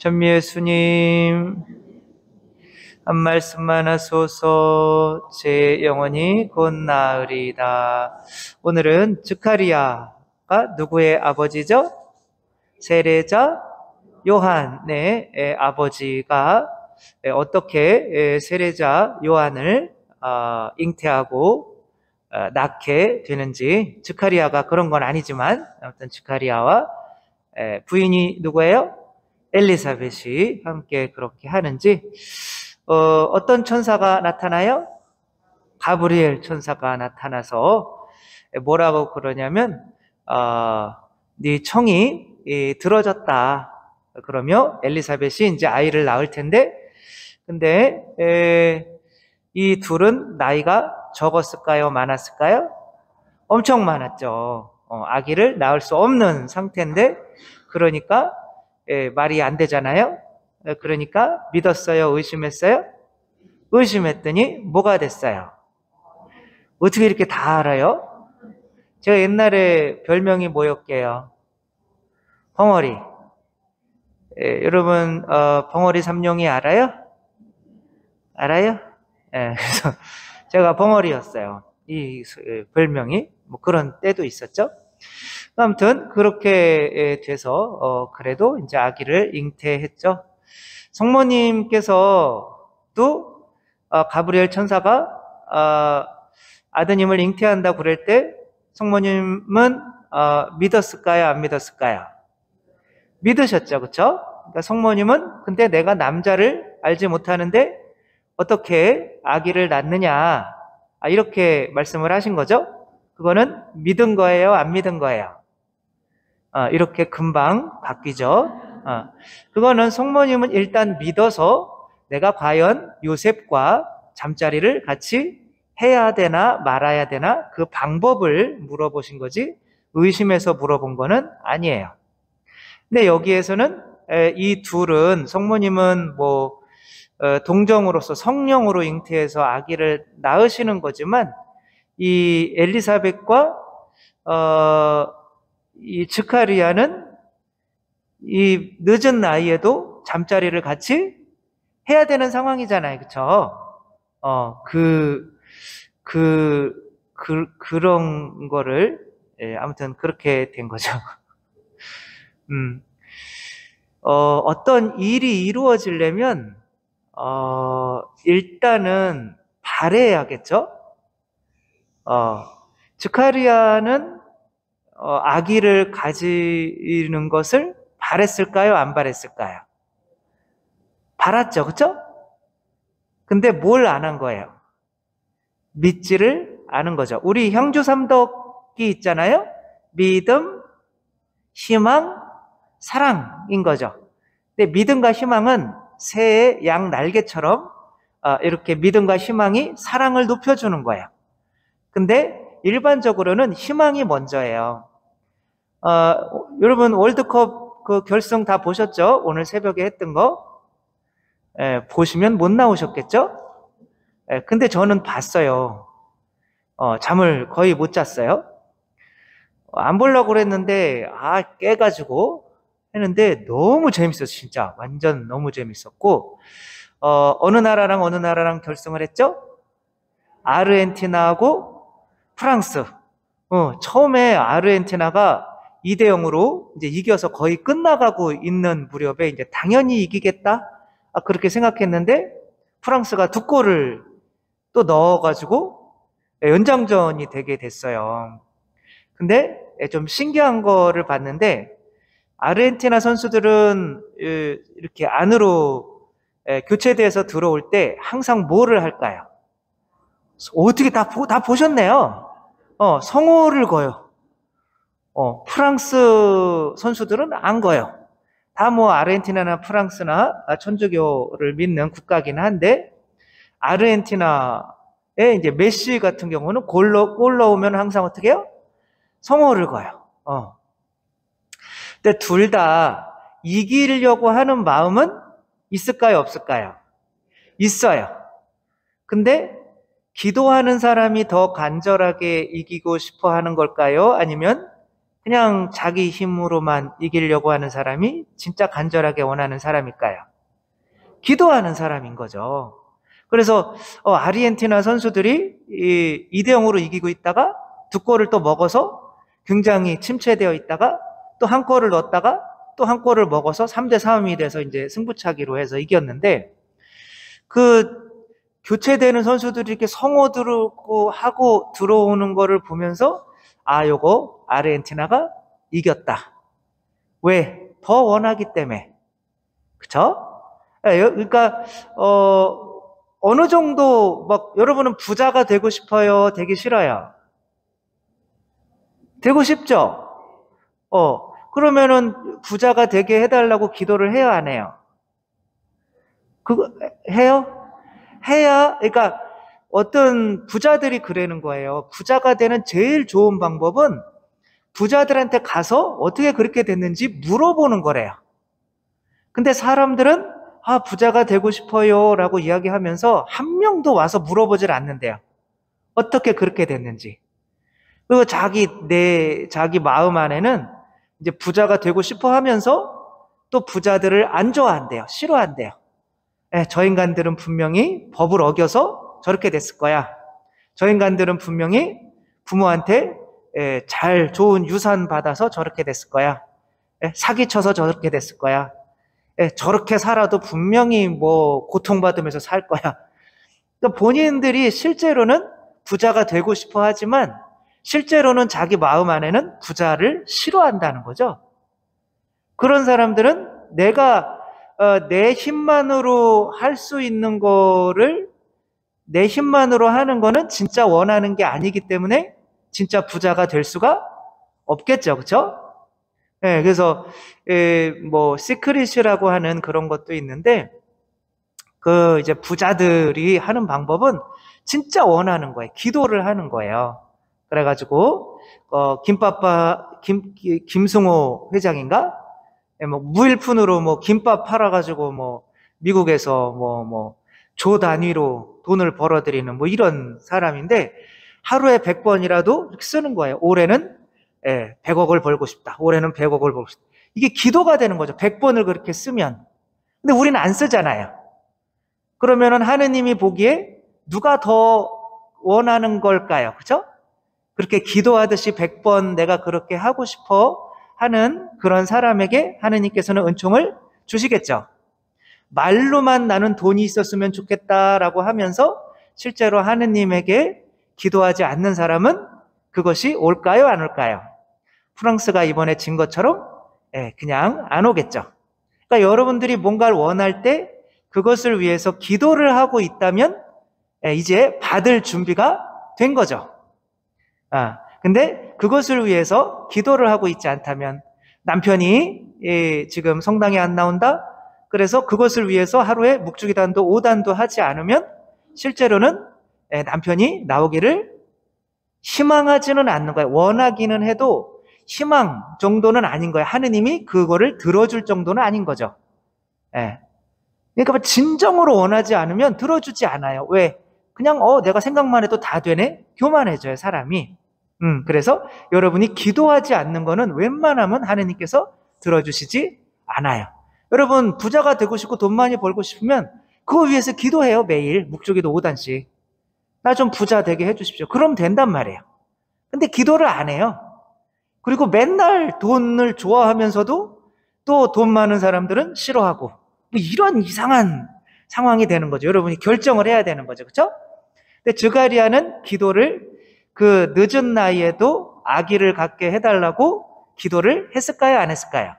전미예수님, 한 말씀만 하소서. 제 영혼이 곧 나으리다. 오늘은 즈카리야가 누구의 아버지죠? 세례자 요한의 아버지가 어떻게 세례자 요한을 잉태하고 낳게 되는지, 즈카리야가 그런 건 아니지만 아무튼 즈카리야와 부인이 누구예요? 엘리사벳이 함께 그렇게 하는지, 어떤 천사가 나타나요? 가브리엘 천사가 나타나서 뭐라고 그러냐면, 네 청이 들어졌다. 그러며 엘리사벳이 이제 아이를 낳을 텐데, 근데 이 둘은 나이가 적었을까요? 많았을까요? 엄청 많았죠. 아기를 낳을 수 없는 상태인데, 그러니까 말이 안 되잖아요. 그러니까 믿었어요? 의심했어요? 의심했더니 뭐가 됐어요? 어떻게 이렇게 다 알아요? 제가 옛날에 별명이 뭐였게요? 벙어리. 여러분 벙어리 삼룡이 알아요? 알아요? 그래서 제가 벙어리였어요. 이 별명이 뭐 그런 때도 있었죠. 아무튼 그렇게 돼서 그래도 이제 아기를 잉태했죠. 성모님께서도 가브리엘 천사가 아드님을 잉태한다고 그럴 때 성모님은 믿었을까요? 안 믿었을까요? 믿으셨죠, 그렇죠? 그러니까 성모님은 근데 내가 남자를 알지 못하는데 어떻게 아기를 낳느냐, 이렇게 말씀을 하신 거죠. 그거는 믿은 거예요, 안 믿은 거예요? 이렇게 금방 바뀌죠. 그거는 성모님은 일단 믿어서 내가 과연 요셉과 잠자리를 같이 해야 되나 말아야 되나 그 방법을 물어보신 거지, 의심해서 물어본 거는 아니에요. 근데 여기에서는 이 둘은, 성모님은 뭐 동정으로서 성령으로 잉태해서 아기를 낳으시는 거지만, 이 엘리사벳과 이 즈카리야는 이 늦은 나이에도 잠자리를 같이 해야 되는 상황이잖아요, 그렇죠? 그런 거를 아무튼 그렇게 된 거죠. 어떤 일이 이루어지려면 일단은 바래야겠죠. 즈카리야는 아기를 가지는 것을 바랬을까요? 안 바랬을까요? 바랐죠, 그렇죠? 근데 뭘 안 한 거예요? 믿지를 않은 거죠. 우리 형주 삼덕이 있잖아요. 믿음, 희망, 사랑인 거죠. 근데 믿음과 희망은 새의 양 날개처럼 이렇게 믿음과 희망이 사랑을 높여주는 거예요. 근데 일반적으로는 희망이 먼저예요. 여러분 월드컵 그 결승 다 보셨죠? 오늘 새벽에 했던 거 보시면 못 나오셨겠죠? 근데 저는 봤어요. 잠을 거의 못 잤어요. 안 보려고 그랬는데 깨가지고 했는데 너무 재밌었어요. 진짜 완전 너무 재밌었고, 어느 나라랑 결승을 했죠? 아르헨티나하고 프랑스. 처음에 아르헨티나가 2대0으로 이제 이겨서 거의 끝나가고 있는 무렵에 이제 당연히 이기겠다, 그렇게 생각했는데 프랑스가 2골을 또 넣어가지고 연장전이 되게 됐어요. 근데 좀 신기한 거를 봤는데, 아르헨티나 선수들은 이렇게 안으로 교체돼서 들어올 때 항상 뭐를 할까요? 어떻게 다 보셨네요. 성호를 거요. 프랑스 선수들은 안 거요. 다 뭐 아르헨티나나 프랑스나 천주교를 믿는 국가긴 한데, 아르헨티나의 이제 메시 같은 경우는 골 넣으면 항상 어떻게 해요? 성호를 거요. 근데 둘 다 이기려고 하는 마음은 있을까요, 없을까요? 있어요. 근데 기도하는 사람이 더 간절하게 이기고 싶어 하는 걸까요? 아니면 그냥 자기 힘으로만 이기려고 하는 사람이 진짜 간절하게 원하는 사람일까요? 기도하는 사람인 거죠. 그래서 아르헨티나 선수들이 2대 0으로 이기고 있다가 두 골을 또 먹어서 굉장히 침체되어 있다가 또 한 골을 넣었다가 또 한 골을 먹어서 3대 3이 돼서 이제 승부차기로 해서 이겼는데, 그 교체되는 선수들이 이렇게 성호 들고 하고 들어오는 거를 보면서 요거 아르헨티나가 이겼다. 왜? 더 원하기 때문에. 그쵸? 그러니까 어느 정도 막 여러분은 부자가 되고 싶어요? 되기 싫어요? 되고 싶죠? 그러면은 부자가 되게 해달라고 기도를 해야 안 해요? 그거 해요? 해야, 그러니까 어떤 부자들이 그러는 거예요. 부자가 되는 제일 좋은 방법은 부자들한테 가서 어떻게 그렇게 됐는지 물어보는 거래요. 근데 사람들은 부자가 되고 싶어요 라고 이야기하면서 한 명도 와서 물어보질 않는데요. 어떻게 그렇게 됐는지. 그리고 자기 마음 안에는 이제 부자가 되고 싶어 하면서 또 부자들을 안 좋아한대요. 싫어한대요. 저 인간들은 분명히 법을 어겨서 저렇게 됐을 거야. 저 인간들은 분명히 부모한테 잘 좋은 유산 받아서 저렇게 됐을 거야. 사기쳐서 저렇게 됐을 거야. 저렇게 살아도 분명히 뭐 고통받으면서 살 거야. 그러니까 본인들이 실제로는 부자가 되고 싶어 하지만 실제로는 자기 마음 안에는 부자를 싫어한다는 거죠. 그런 사람들은 내가 내 힘만으로 할 수 있는 거를 내 힘만으로 하는 거는 진짜 원하는 게 아니기 때문에 진짜 부자가 될 수가 없겠죠. 그렇죠? 그래서 뭐 시크릿이라고 하는 그런 것도 있는데, 그 이제 부자들이 하는 방법은 진짜 원하는 거예요. 기도를 하는 거예요. 그래가지고 김승호 회장인가? 뭐 무일푼으로 뭐 김밥 팔아가지고 뭐 미국에서 뭐 조 단위로 돈을 벌어들이는 뭐 이런 사람인데, 하루에 100번이라도 이렇게 쓰는 거예요. 올해는 100억을 벌고 싶다. 올해는 100억을 벌고 싶다. 이게 기도가 되는 거죠. 100번을 그렇게 쓰면. 근데 우리는 안 쓰잖아요. 그러면은 하느님이 보기에 누가 더 원하는 걸까요? 그죠? 그렇게 기도하듯이 100번 내가 그렇게 하고 싶어 하는 그런 사람에게 하느님께서는 은총을 주시겠죠. 말로만 나는 돈이 있었으면 좋겠다라고 하면서 실제로 하느님에게 기도하지 않는 사람은 그것이 올까요? 안 올까요? 프랑스가 이번에 진 것처럼 그냥 안 오겠죠. 그러니까 여러분들이 뭔가를 원할 때 그것을 위해서 기도를 하고 있다면 이제 받을 준비가 된 거죠. 근데 그것을 위해서 기도를 하고 있지 않다면, 남편이 지금 성당에 안 나온다? 그래서 그것을 위해서 하루에 묵주기단도 5단도 하지 않으면 실제로는 남편이 나오기를 희망하지는 않는 거예요. 원하기는 해도 희망 정도는 아닌 거예요. 하느님이 그거를 들어줄 정도는 아닌 거죠. 그러니까 진정으로 원하지 않으면 들어주지 않아요. 왜? 그냥 내가 생각만 해도 다 되네? 교만해져요, 사람이. 그래서 여러분이 기도하지 않는 거는 웬만하면 하느님께서 들어주시지 않아요. 여러분 부자가 되고 싶고 돈 많이 벌고 싶으면 그거 위해서 기도해요. 매일 묵주기도 5단씩. 나 좀 부자 되게 해주십시오. 그럼 된단 말이에요. 근데 기도를 안 해요. 그리고 맨날 돈을 좋아하면서도 또 돈 많은 사람들은 싫어하고, 뭐 이런 이상한 상황이 되는 거죠. 여러분이 결정을 해야 되는 거죠. 그렇죠? 근데 드가리아는 기도를 그 늦은 나이에도 아기를 갖게 해달라고 기도를 했을까요? 안 했을까요?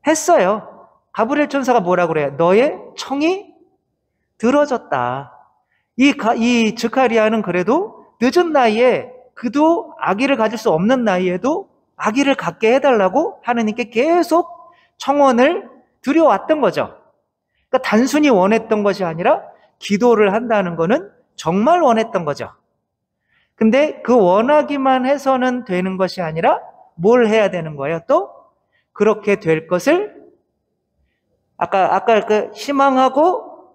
했어요. 가브리엘 천사가 뭐라고 그래요? 너의 청이 들어졌다. 이 드가리아는 그래도 늦은 나이에, 그도 아기를 가질 수 없는 나이에도 아기를 갖게 해달라고 하느님께 계속 청원을 드려왔던 거죠. 그러니까 단순히 원했던 것이 아니라 기도를 한다는 거는 정말 원했던 거죠. 근데 그 원하기만 해서는 되는 것이 아니라 뭘 해야 되는 거예요? 또 그렇게 될 것을 아까 그 희망하고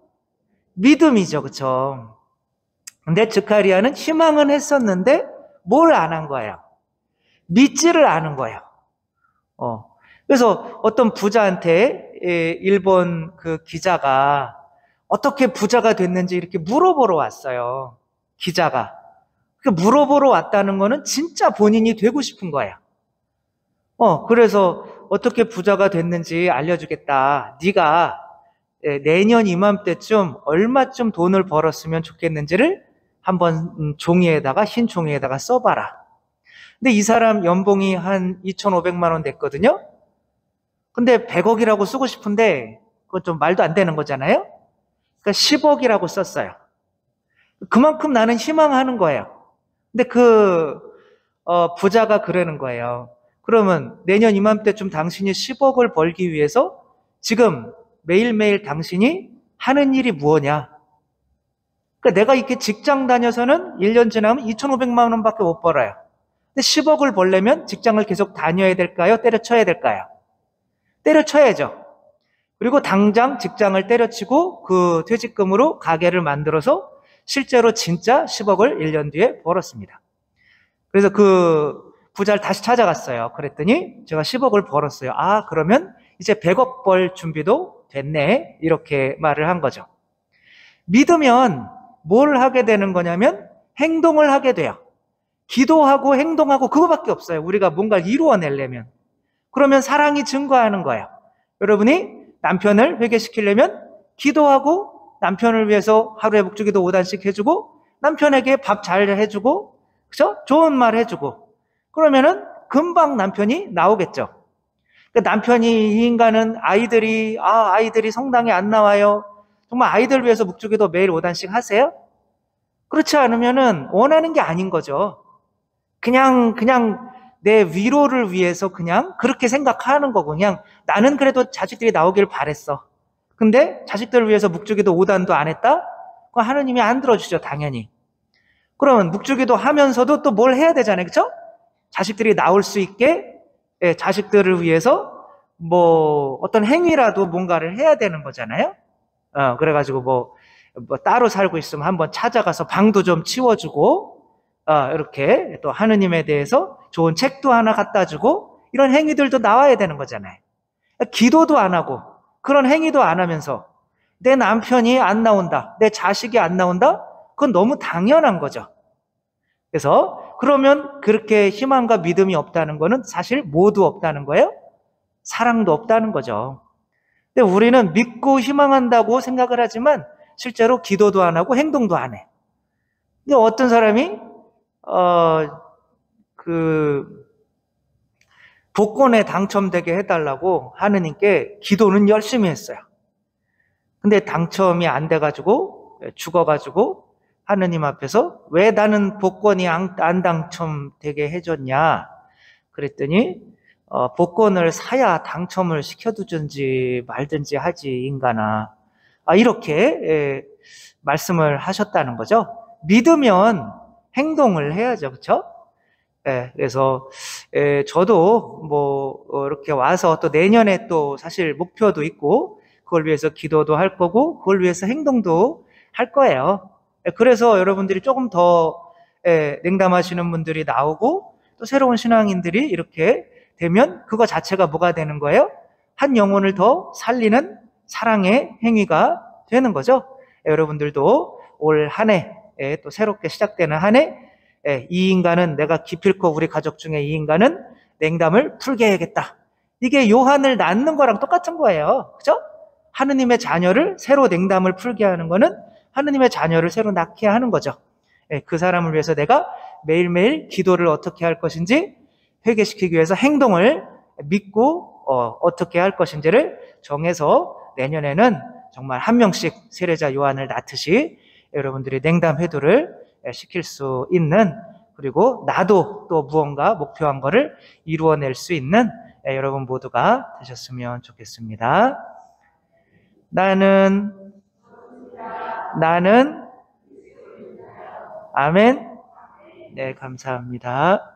믿음이죠. 그렇죠? 근데 스가랴는 희망은 했었는데 뭘 안 한 거예요? 믿지를 않은 거예요. 그래서 어떤 부자한테 일본 그 기자가 어떻게 부자가 됐는지 이렇게 물어보러 왔어요. 기자가. 그 물어보러 왔다는 거는 진짜 본인이 되고 싶은 거예요. 그래서 어떻게 부자가 됐는지 알려주겠다. 네가 내년 이맘때쯤 얼마쯤 돈을 벌었으면 좋겠는지를 한번 종이에다가, 흰 종이에다가 써봐라. 근데 이 사람 연봉이 한 2,500만 원 됐거든요. 근데 100억이라고 쓰고 싶은데 그건 좀 말도 안 되는 거잖아요. 그러니까 10억이라고 썼어요. 그만큼 나는 희망하는 거예요. 근데 부자가 그러는 거예요. 그러면 내년 이맘때쯤 당신이 10억을 벌기 위해서 지금 매일매일 당신이 하는 일이 무엇냐? 그러니까 내가 이렇게 직장 다녀서는 1년 지나면 2,500만 원밖에 못 벌어요. 근데 10억을 벌려면 직장을 계속 다녀야 될까요? 때려쳐야 될까요? 때려쳐야죠. 그리고 당장 직장을 때려치고 그 퇴직금으로 가게를 만들어서 실제로 진짜 10억을 1년 뒤에 벌었습니다. 그래서 그 부자를 다시 찾아갔어요. 그랬더니 제가 10억을 벌었어요. 아, 그러면 이제 100억 벌 준비도 됐네. 이렇게 말을 한 거죠. 믿으면 뭘 하게 되는 거냐면 행동을 하게 돼요. 기도하고 행동하고 그거밖에 없어요. 우리가 뭔가를 이루어내려면. 그러면 사랑이 증거하는 거예요. 여러분이 남편을 회개시키려면 기도하고 남편을 위해서 하루에 묵주기도 5단씩 해주고 남편에게 밥 잘 해주고 그죠? 좋은 말 해주고 그러면은 금방 남편이 나오겠죠. 그러니까 남편이 이 인간은 아이들이 성당에 안 나와요. 정말 아이들 위해서 묵주기도 매일 5단씩 하세요? 그렇지 않으면은 원하는 게 아닌 거죠. 그냥 내 위로를 위해서 그냥 그렇게 생각하는 거고 그냥 나는 그래도 자식들이 나오길 바랬어. 근데 자식들을 위해서 묵주기도 5단도 안 했다? 그럼 하느님이 안 들어주죠, 당연히. 그러면 묵주기도 하면서도 또 뭘 해야 되잖아요, 그렇죠? 자식들이 나올 수 있게 자식들을 위해서 뭐 어떤 행위라도 뭔가를 해야 되는 거잖아요. 그래가지고 뭐 따로 살고 있으면 한번 찾아가서 방도 좀 치워주고 이렇게 또 하느님에 대해서 좋은 책도 하나 갖다 주고 이런 행위들도 나와야 되는 거잖아요. 기도도 안 하고 그런 행위도 안 하면서 내 남편이 안 나온다, 내 자식이 안 나온다? 그건 너무 당연한 거죠. 그래서 그러면 그렇게 희망과 믿음이 없다는 거는 사실 모두 없다는 거예요. 사랑도 없다는 거죠. 근데 우리는 믿고 희망한다고 생각을 하지만 실제로 기도도 안 하고 행동도 안 해. 근데 어떤 사람이 복권에 당첨되게 해달라고 하느님께 기도는 열심히 했어요. 근데 당첨이 안 돼가지고 죽어가지고 하느님 앞에서 왜 나는 복권이 안 당첨되게 해줬냐 그랬더니 복권을 사야 당첨을 시켜두든지 말든지 하지 인간아, 이렇게 말씀을 하셨다는 거죠. 믿으면 행동을 해야죠, 그렇죠? 그래서 저도 뭐 이렇게 와서 또 내년에 또 사실 목표도 있고 그걸 위해서 기도도 할 거고 그걸 위해서 행동도 할 거예요. 그래서 여러분들이 조금 더 냉담하시는 분들이 나오고 또 새로운 신앙인들이 이렇게 되면 그거 자체가 뭐가 되는 거예요? 한 영혼을 더 살리는 사랑의 행위가 되는 거죠. 여러분들도 올 한 해 또 새롭게 시작되는 한 해 이 인간은 내가 기필코 우리 가족 중에 이 인간은 냉담을 풀게 해야겠다. 이게 요한을 낳는 거랑 똑같은 거예요. 그죠? 하느님의 자녀를 새로 냉담을 풀게 하는 거는 하느님의 자녀를 새로 낳게 하는 거죠. 그 사람을 위해서 내가 매일매일 기도를 어떻게 할 것인지 회개시키기 위해서 행동을 믿고 어떻게 할 것인지를 정해서 내년에는 정말 한 명씩 세례자 요한을 낳듯이 여러분들이 냉담 회도를 시킬 수 있는, 그리고 나도 또 무언가 목표한 거를 이루어낼 수 있는 여러분 모두가 되셨으면 좋겠습니다. 나는 아멘. 네, 감사합니다.